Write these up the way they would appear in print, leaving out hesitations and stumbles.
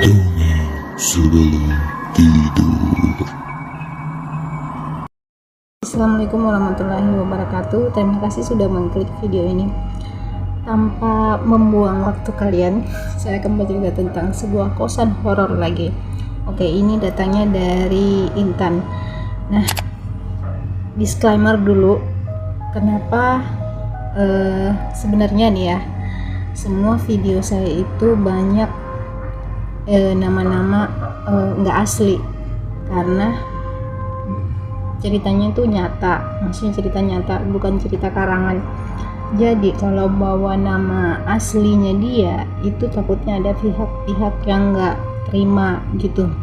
Dongeng sebelum tidur. Assalamualaikum warahmatullahi wabarakatuh. Terima kasih sudah mengklik video ini. Tanpa membuang waktu kalian, saya akan bercerita tentang sebuah kosan horor lagi. Oke, ini datangnya dari Intan. Nah, disclaimer dulu, kenapa sebenarnya nih ya, semua video saya itu banyak nama-nama nggak asli, karena ceritanya tuh nyata, maksudnya cerita nyata, bukan cerita karangan. Jadi kalau bawa nama aslinya dia, itu takutnya ada pihak-pihak yang nggak terima gitu.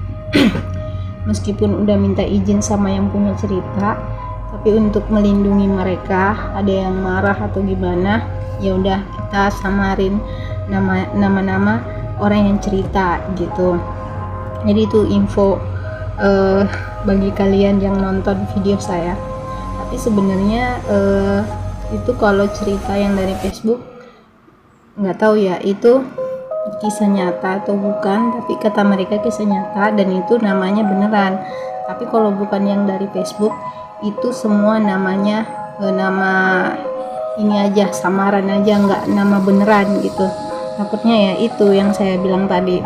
Meskipun udah minta izin sama yang punya cerita, tapi untuk melindungi mereka, ada yang marah atau gimana, ya udah kita samarin nama-nama orang yang cerita gitu. Jadi itu info bagi kalian yang nonton video saya. Tapi sebenarnya itu kalau cerita yang dari Facebook nggak tahu ya itu kisah nyata atau bukan, tapi kata mereka kisah nyata dan itu namanya beneran. Tapi kalau bukan yang dari Facebook, itu semua namanya nama ini aja, samaran aja, nggak nama beneran gitu. Takutnya ya itu yang saya bilang tadi.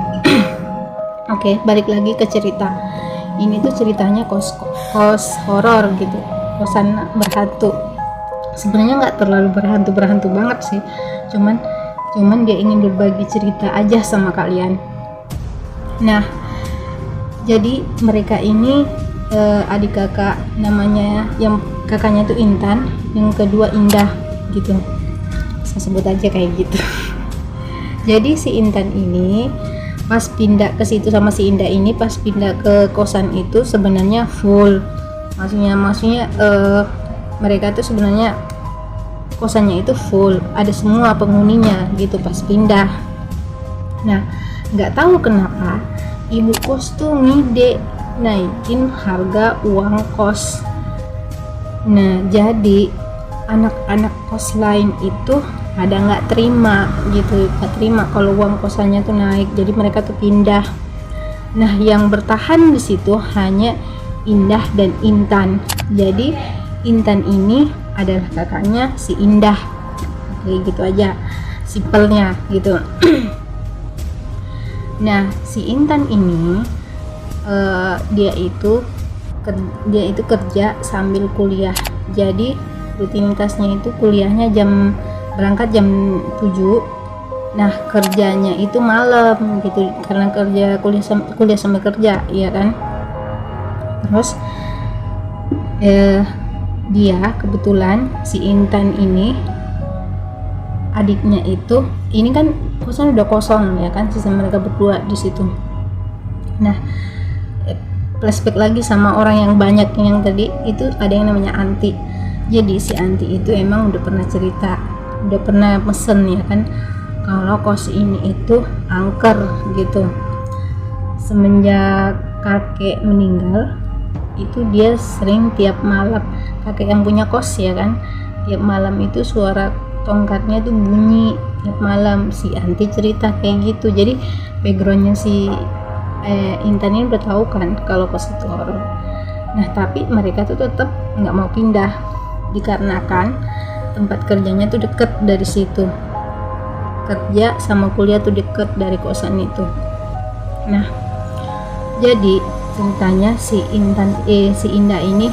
Oke, balik lagi ke cerita. Ini tuh ceritanya kos horor gitu, kosan berhantu. Sebenarnya nggak terlalu berhantu banget sih, cuman dia ingin berbagi cerita aja sama kalian. Nah, jadi mereka ini adik kakak, namanya yang kakaknya tuh Intan, yang kedua Indah gitu, saya sebut aja kayak gitu. Jadi si Intan ini pas pindah ke situ sama si Indah ini, pas pindah ke kosan itu sebenarnya full, maksudnya mereka tuh sebenarnya kosannya itu full, ada semua penghuninya gitu pas pindah. Nah, nggak tahu kenapa ibu kos tuh ngide naikin harga uang kos. Nah, jadi anak-anak kos lain itu ada nggak terima gitu, nggak terima kalau uang kosannya tuh naik, jadi mereka tuh pindah. Nah, yang bertahan di situ hanya Indah dan Intan. Jadi Intan ini adalah kakaknya si Indah, kayak gitu aja simpelnya gitu. Nah, si Intan ini dia itu kerja sambil kuliah. Jadi rutinitasnya itu kuliahnya berangkat jam 7. Nah, kerjanya itu malam gitu, karena kuliah sambil kerja, iya kan. Terus dia kebetulan si Intan ini adiknya itu, ini kan kosan udah kosong ya kan, sisa mereka berdua di situ. Nah, flashback lagi sama orang yang banyak yang tadi itu, ada yang namanya Anti. Jadi si Anti itu emang udah pernah cerita, udah pernah mesen ya kan, kalau kos ini itu angker gitu. Semenjak kakek meninggal itu dia sering tiap malam, kakek yang punya kos ya kan, tiap malam itu suara tongkatnya tuh bunyi tiap malam. Si Anti cerita kayak gitu. Jadi backgroundnya si Intan ini udah tahu kan kalau kos itu horor. Nah, tapi mereka tuh tetap nggak mau pindah dikarenakan tempat kerjanya tuh deket dari situ, kerja sama kuliah tuh deket dari kosan itu. Nah, jadi ceritanya si Indah ini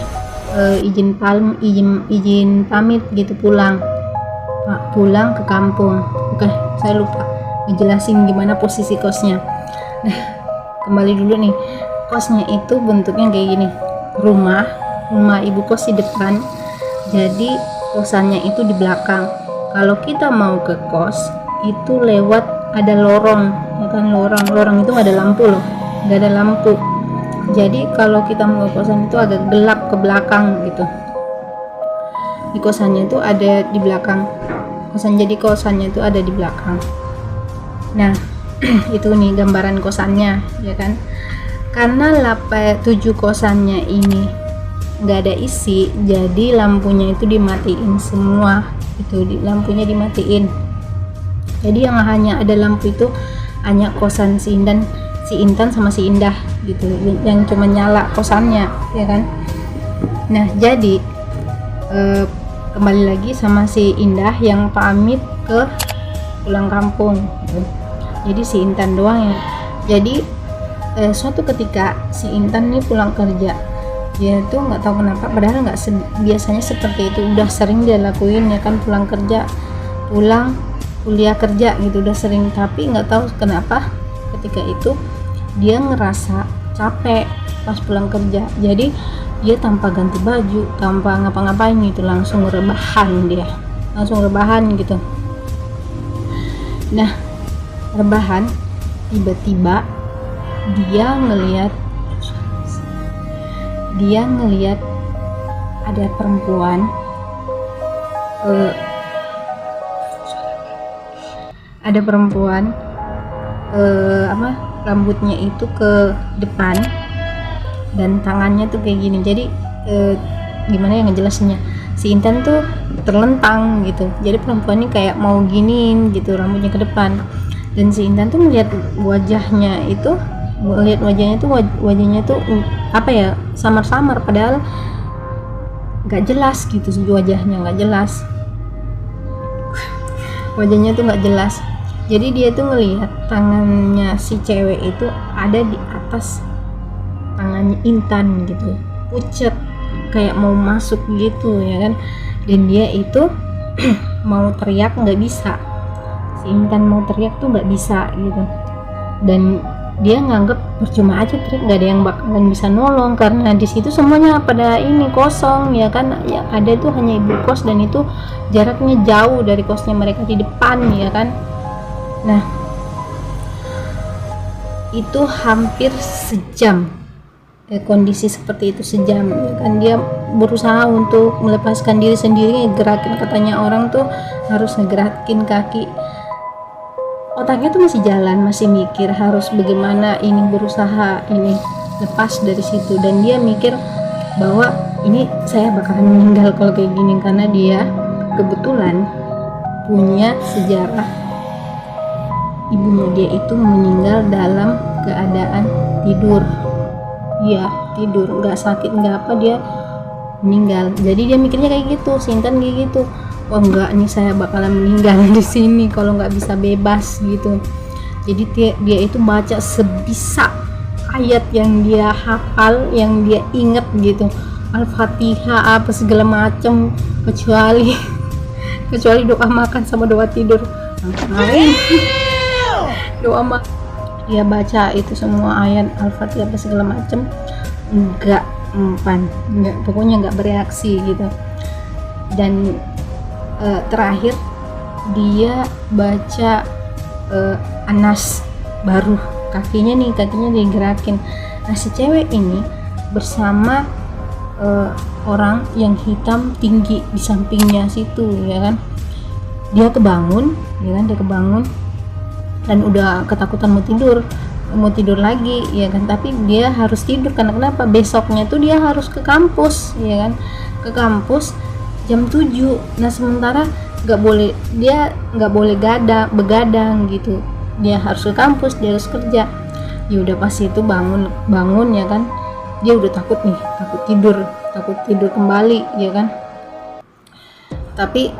izin pamit gitu, pulang ke kampung. Oke, saya lupa ngejelasin gimana posisi kosnya. Nah, kembali dulu nih, kosnya itu bentuknya kayak gini, rumah ibu kos di depan, jadi kosannya itu di belakang. Kalau kita mau ke kos itu lewat, ada lorong ya kan, lorong itu nggak ada lampu loh, nggak ada lampu. Jadi kalau kita mau ke kosan itu agak gelap ke belakang gitu. Di kosannya itu ada di belakang kosan, jadi kosannya itu ada di belakang. Nah, itu nih gambaran kosannya ya kan. Karena 7 kosannya ini nggak ada isi, jadi lampunya itu dimatiin semua, itu lampunya dimatiin. Jadi yang hanya ada lampu itu hanya kosan si Intan si Intan sama si Indah gitu, yang cuma nyala kosannya ya kan. Nah jadi kembali lagi sama si Indah yang pamit ke pulang kampung gitu. Jadi si Intan doang yang jadi suatu ketika si Intan nih pulang kerja, dia tuh nggak tahu kenapa, padahal nggak biasanya seperti itu, udah sering dia lakuin ya kan, pulang kerja, pulang kuliah kerja gitu udah sering, tapi nggak tahu kenapa ketika itu dia ngerasa capek pas pulang kerja. Jadi dia tanpa ganti baju, tanpa ngapa-ngapain gitu, langsung rebahan gitu. Nah rebahan, tiba-tiba dia ngelihat ada perempuan rambutnya itu ke depan dan tangannya tuh kayak gini. Jadi gimana ya ngejelasinnya, si Intan tuh terlentang gitu, jadi perempuan ini kayak mau giniin gitu, rambutnya ke depan, dan si Intan tuh melihat wajahnya tuh apa ya, samar-samar, padahal nggak jelas gitu, wajahnya nggak jelas Jadi dia tuh ngelihat tangannya si cewek itu ada di atas tangannya Intan gitu, pucet kayak mau masuk gitu ya kan. Dan dia itu mau teriak nggak bisa, si Intan mau teriak tuh nggak bisa gitu, dan dia nganggep percuma aja teriak, nggak ada yang bakalan bisa nolong karena di situ semuanya pada ini kosong ya kan, ya ada tuh hanya ibu kos, dan itu jaraknya jauh dari kosnya mereka di depan ya kan. Nah itu hampir sejam, kondisi seperti itu sejam ya kan. Dia berusaha untuk melepaskan diri sendiri, gerakin, katanya orang tuh harus ngegerakin kaki, otaknya tuh masih jalan, masih mikir harus bagaimana ini, berusaha ini lepas dari situ. Dan dia mikir bahwa ini saya bakalan meninggal kalau kayak gini, karena dia kebetulan punya sejarah ibunya dia itu meninggal dalam keadaan tidur. Iya tidur, nggak sakit nggak apa, dia meninggal. Jadi dia mikirnya kayak gitu, si Intan kayak gitu, oh enggak nih saya bakalan meninggal di sini kalau nggak bisa bebas gitu. Jadi dia itu baca sebisa ayat yang dia hafal, yang dia inget gitu, Al-Fatihah apa segala macam, kecuali doa makan sama doa tidur. Doa makan dia baca itu semua ayat Al-Fatihah apa segala macam, enggak mempan, enggak, pokoknya enggak bereaksi gitu. Dan terakhir dia baca Anas baru, kakinya digerakin. Nah si cewek ini bersama orang yang hitam tinggi di sampingnya situ ya kan. Dia kebangun dan udah ketakutan mau tidur lagi ya kan, tapi dia harus tidur karena kenapa, besoknya tuh dia harus ke kampus ya kan, ke kampus jam 7. Nah sementara dia nggak boleh begadang gitu, dia harus ke kampus, dia harus kerja. Ya udah pas itu bangun ya kan, dia udah takut tidur kembali ya kan. Tapi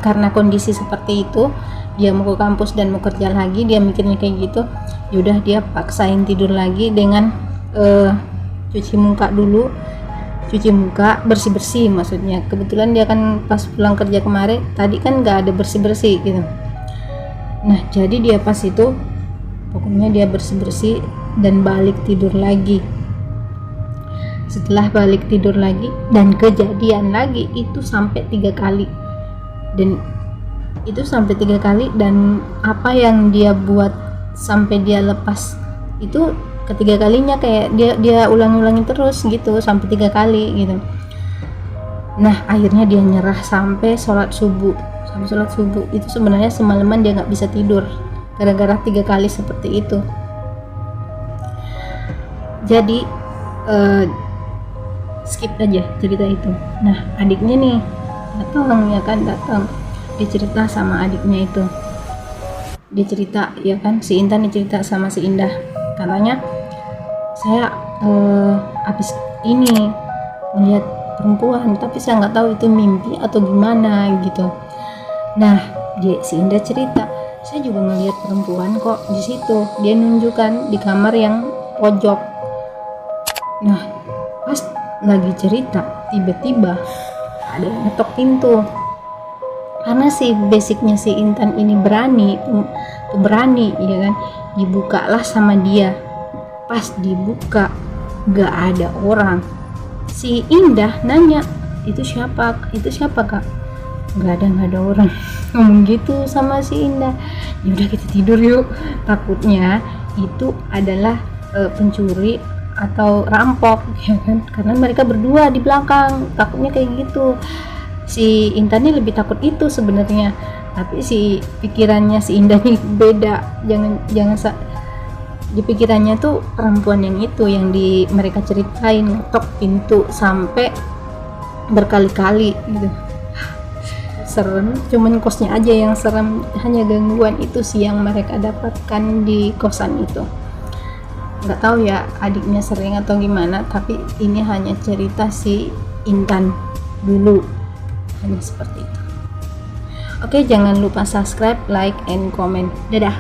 karena kondisi seperti itu, dia mau ke kampus dan mau kerja lagi, dia mikirnya kayak gitu. Yaudah dia paksain tidur lagi dengan cuci muka, bersih maksudnya. Kebetulan dia kan pas pulang kerja kemarin tadi kan nggak ada bersih gitu. Nah jadi dia pas itu pokoknya dia bersih dan balik tidur lagi. Setelah balik tidur lagi dan kejadian lagi itu sampai 3 kali, dan apa yang dia buat sampai dia lepas itu ketiga kalinya kayak dia ulang-ulangin terus gitu sampai 3 kali gitu. Nah akhirnya dia nyerah sampai sholat subuh. Itu sebenarnya semalaman dia nggak bisa tidur gara-gara 3 kali seperti itu. Jadi skip aja cerita itu. Nah adiknya nih datang, dia cerita sama adiknya itu, dia cerita ya kan, si Intan cerita sama si Indah Katanya saya habis ini melihat perempuan, tapi saya nggak tahu itu mimpi atau gimana gitu. Nah, si Indah cerita, saya juga ngelihat perempuan kok di situ. Dia nunjukkan di kamar yang pojok. Nah, pas lagi cerita, tiba-tiba ada yang ngetok pintu. Karena si basicnya si Intan ini berani, ya kan, dibukalah sama dia. Pas dibuka, gak ada orang. Si Indah nanya, itu siapa kak? Gak ada orang. Ngomong gitu sama si Indah. Ya udah kita tidur yuk. Takutnya itu adalah pencuri atau rampok, ya kan? Karena mereka berdua di belakang. Takutnya kayak gitu. Si Intan ini lebih takut itu sebenarnya. Tapi si pikirannya si Indah ini beda. Di pikirannya tuh perempuan yang itu yang mereka ceritain ngetok pintu sampai berkali-kali gitu. Serem, cuman kosnya aja yang serem, hanya gangguan itu sih yang mereka dapatkan di kosan itu. Nggak tahu ya adiknya sering atau gimana, tapi ini hanya cerita si Intan dulu, hanya seperti itu. Oke, jangan lupa subscribe, like, and comment. Dadah.